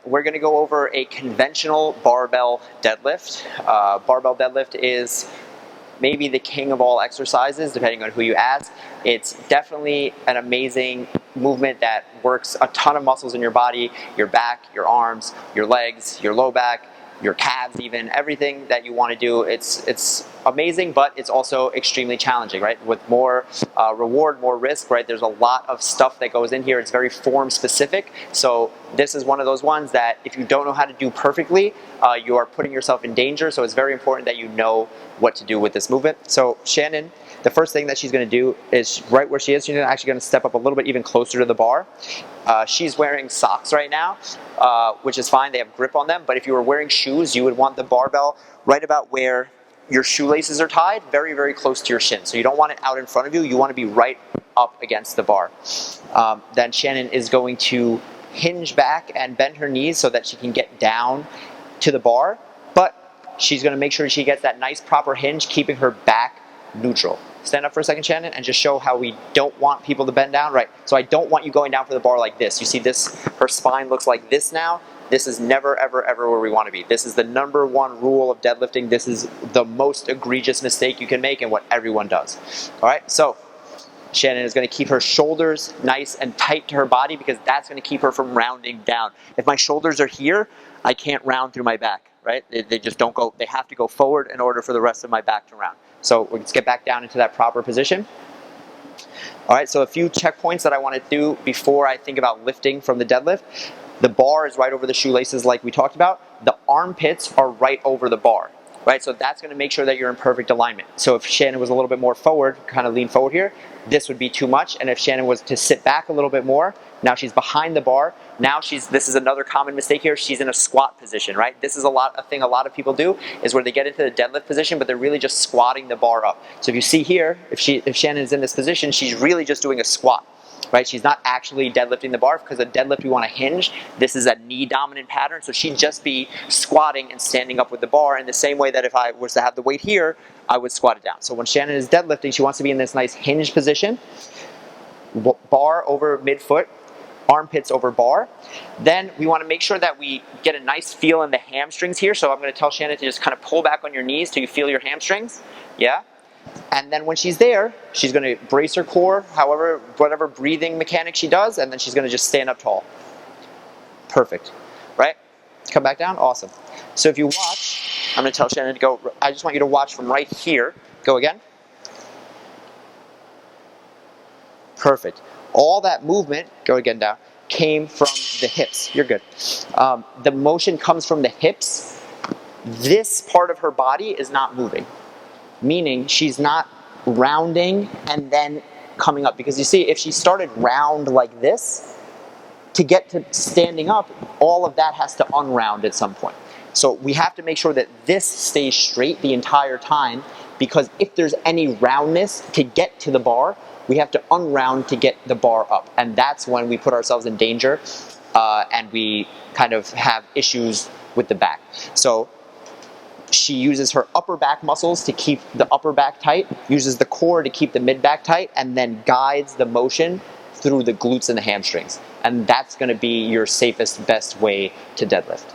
we're going to go over a conventional barbell deadlift. Barbell deadlift is maybe the king of all exercises, depending on who you ask. It's definitely an amazing movement that works a ton of muscles in your body, your back, your arms, your legs, your low back, your calves even, everything that you want to do. It's amazing, but it's also extremely challenging, right? With more reward, more risk, right? There's a lot of stuff that goes in here. It's very form specific. So this is one of those ones that if you don't know how to do perfectly, you are putting yourself in danger. So it's very important that you know what to do with this movement. So Shannon, the first thing that she's going to do is right where she is, she's actually going to step up a little bit even closer to the bar. She's wearing socks right now, which is fine. They have grip on them. But if you were wearing shoes, you would want the barbell right about where your shoelaces are tied, very, very close to your shin. So you don't want it out in front of you. You want to be right up against the bar. Then Shannon is going to hinge back and bend her knees so that she can get down to the bar. But she's going to make sure she gets that nice proper hinge, keeping her back neutral. Stand up for a second, Shannon, and just show how we don't want people to bend down. Right. So I don't want you going down for the bar like this. You see this, her spine looks like this now. This is never, ever, ever where we want to be. This is the number one rule of deadlifting. This is the most egregious mistake you can make and what everyone does. All right, so Shannon is going to keep her shoulders nice and tight to her body because that's going to keep her from rounding down. If my shoulders are here, I can't round through my back, right? They just don't go, they have to go forward in order for the rest of my back to round. So let's get back down into that proper position. All right, so a few checkpoints that I want to do before I think about lifting from the deadlift. The bar is right over the shoelaces like we talked about. The armpits are right over the bar, right? So that's going to make sure that you're in perfect alignment. So if Shannon was a little bit more forward, kind of lean forward here, this would be too much. And if Shannon was to sit back a little bit more, now she's behind the bar. Now this is another common mistake here. She's in a squat position, right? This is a thing a lot of people do is where they get into the deadlift position, but they're really just squatting the bar up. So if you see here, if Shannon is in this position, she's really just doing a squat. Right? She's not actually deadlifting the bar because a deadlift we want to hinge. This is a knee dominant pattern, so she'd just be squatting and standing up with the bar in the same way that if I was to have the weight here, I would squat it down. So when Shannon is deadlifting, she wants to be in this nice hinge position, bar over midfoot, armpits over bar. Then we want to make sure that we get a nice feel in the hamstrings here. So I'm going to tell Shannon to just kind of pull back on your knees till you feel your hamstrings. Yeah. And then when she's there, she's going to brace her core, whatever breathing mechanic she does, and then she's going to just stand up tall. Perfect. Right? Come back down. Awesome. So if you watch, I'm going to tell Shannon to go. I just want you to watch from right here. Go again. Perfect. All that movement, go again down, came from the hips. You're good. The motion comes from the hips. This part of her body is not moving. Meaning she's not rounding and then coming up. Because you see, if she started round like this, to get to standing up, all of that has to unround at some point. So we have to make sure that this stays straight the entire time, because if there's any roundness to get to the bar, we have to unround to get the bar up. And that's when we put ourselves in danger and we kind of have issues with the back. So she uses her upper back muscles to keep the upper back tight, uses the core to keep the mid back tight, and then guides the motion through the glutes and the hamstrings. And that's going to be your safest, best way to deadlift.